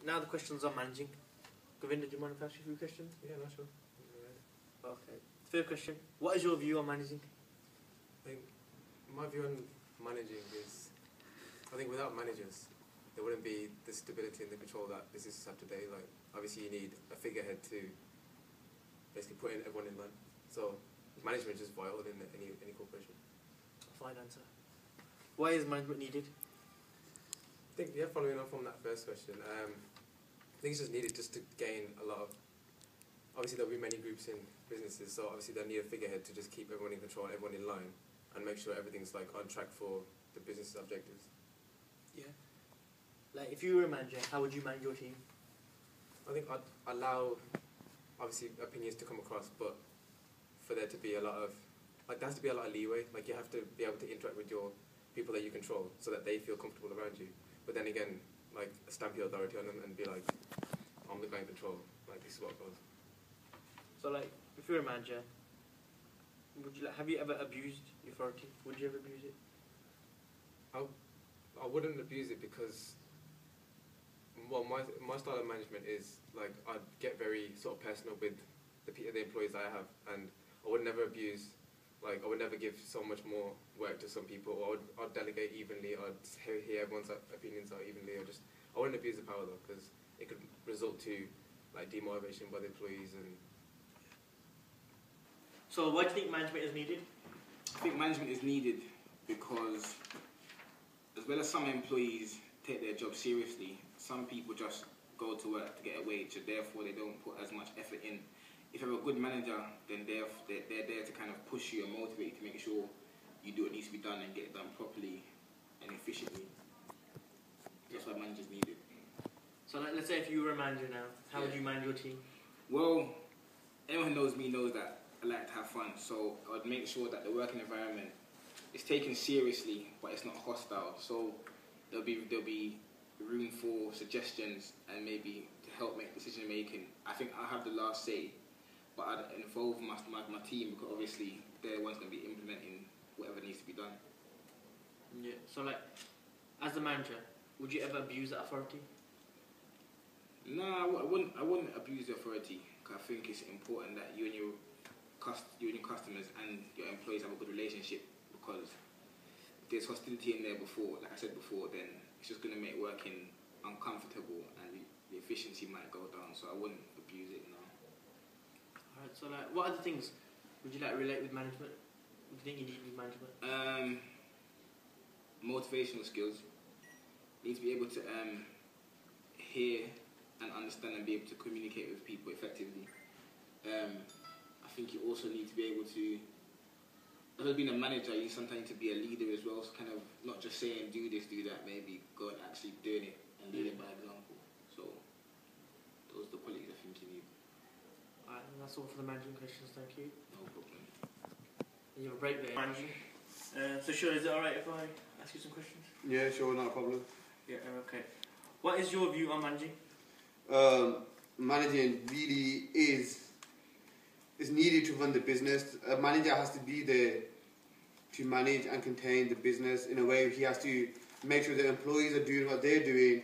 Now the questions on managing. Govinda, do you mind if I ask you a few questions? Yeah, no, sure. Okay. First question. What is your view on managing? I think my view on managing is, I think without managers, there wouldn't be the stability and the control that businesses have today. Like, obviously you need a figurehead to basically put everyone in line. So management is vital in any corporation. Fine answer. Why is management needed? I think, yeah, following on from that first question, I think it's just needed just to gain a lot of, obviously there'll be many groups in businesses, so obviously they'll need a figurehead to just keep everyone in control, everyone in line, and make sure everything's like on track for the business objectives. Yeah. Like, if you were a manager, how would you manage your team? I think I'd allow, obviously, opinions to come across, but for there to be a lot of, like, there has to be a lot of leeway. Like, you have to be able to interact with your people that you control so that they feel comfortable around you. But then again, like, stamp your authority on them and be like, I'm the guy in control. Like, this is what goes. So, like, if you're a manager, have you ever abused your authority? Would you ever abuse it? I wouldn't abuse it because, well, my style of management is, like, I'd get very sort of personal with the employees I have, and I would never abuse, like, I would never give so much more work to some people, or I'd delegate evenly, I'd hear everyone's opinions out evenly, I wouldn't abuse the power though, because it could result to, like, demotivation by the employees. And so why do you think management is needed? I think management is needed because, as well as some employees take their job seriously, some people just go to work to get a wage, so therefore they don't put as much effort in. If you're a good manager, then they're there to kind of push you and motivate you to make sure you do what needs to be done and get it done properly and efficiently. That's why managers needed. So, like, let's say if you were a manager now, how would you manage your team? Well, anyone who knows me knows that I like to have fun, so I would make sure that the working environment is taken seriously, but it's not hostile. So there'll be room for suggestions and maybe to help make decision making. I think I have the last say, but I'd involve my team, because obviously they're the ones going to be implementing whatever needs to be done. Yeah. So, like, as a manager, would you ever abuse that authority? No, I wouldn't abuse the authority, because I think it's important that you and your customers and your employees have a good relationship, because if there's hostility in there before, like I said before, then it's just going to make working uncomfortable and the efficiency might go down, so I wouldn't abuse it, no. Alright, so, like, what other things would you like relate with management? What do you think you need with management? Motivational skills. You need to be able to hear and understand and be able to communicate with people effectively. I think you also need to be able to, as well as being a manager, you sometimes need to be a leader as well, so kind of not just saying do this, do that, maybe go and actually doing it and leading by example. So those are the qualities I think you need. Alright, that's all for the managing questions, thank you. No problem. You have a break there. Managing. So sure, is it alright if I ask you some questions? Yeah, sure, not a problem. Yeah, okay. What is your view on managing? Managing really is needed to run the business. A manager has to be there to manage and contain the business. In a way, he has to make sure the employees are doing what they're doing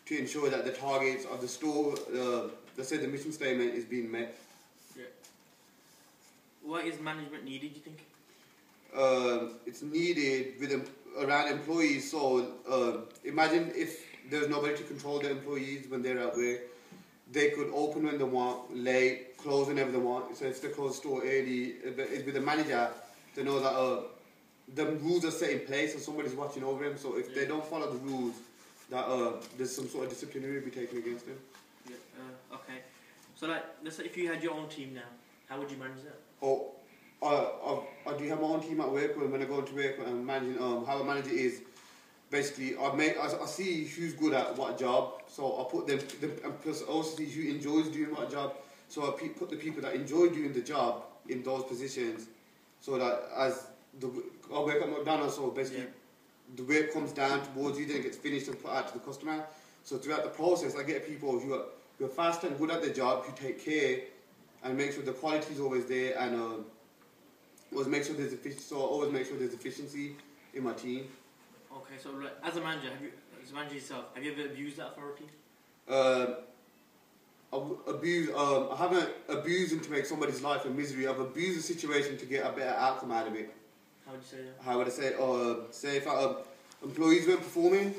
to ensure that the targets of the store, let's say the mission statement, is being met. Yeah. Why is management needed, do you think? It's needed around employees. So imagine if there's nobody to control the employees when they're at work. They could open when they want, late, close whenever they want. So if they close the store early, with the manager, they know that the rules are set in place and somebody's watching over them. So if they don't follow the rules, that there's some sort of disciplinary will be taken against them. Yeah. Okay. So, like, let's say if you had your own team now, how would you manage that? Oh, I do have my own team at work. When I go into work, I'm managing. How I manage it is basically I see who's good at what job, so I put them. And plus, I also see who enjoys doing what job. So I put the people that enjoy doing the job in those positions, so that as I work at McDonald's, so basically the work comes down towards you, then it gets finished and put out to the customer. So throughout the process, I get people who are fast and good at their job, who take care and make sure the quality is always there, and always make sure there's efficiency. So I always make sure there's efficiency in my team. Okay, so, like, as a manager, yourself, have you ever abused that authority? I haven't abused him to make somebody's life a misery. I've abused the situation to get a better outcome out of it. How would you say that? How would I say? Say if employees weren't performing,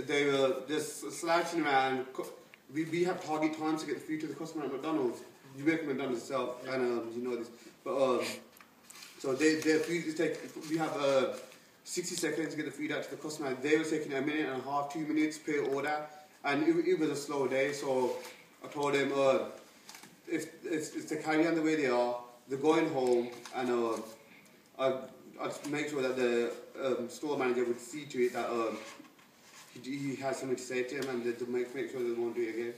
they were just slouching around. We have target times to get the food to the customer at McDonald's. You work at McDonald's yourself, Yeah. and you know this. But so their food is we have 60 seconds to get the food out to the customer. They were taking 1.5 minutes, 2 minutes per order, and it was a slow day. So I told them if they carry on the way they are, they're going home, and I'd make sure that the store manager would see to it that he has something to say to him, and to make sure they won't do it again.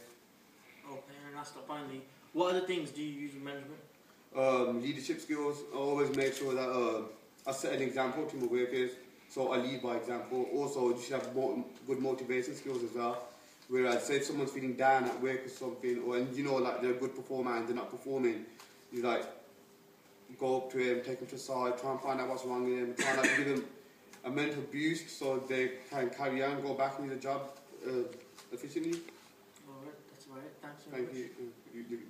Okay, and last up, finally, what other things do you use in management? Leadership skills. I always make sure that I set an example to my workers, so I lead by example. Also, you should have good motivation skills as well. Whereas, say if someone's feeling down at work or something, or and you know like they're a good performer and they're not performing, you like go up to him, take him to the side, try and find out what's wrong with him, try and give him a mental boost so they can carry on, go back and do the job efficiently. Alright, that's about it. Thanks so Thank much. you.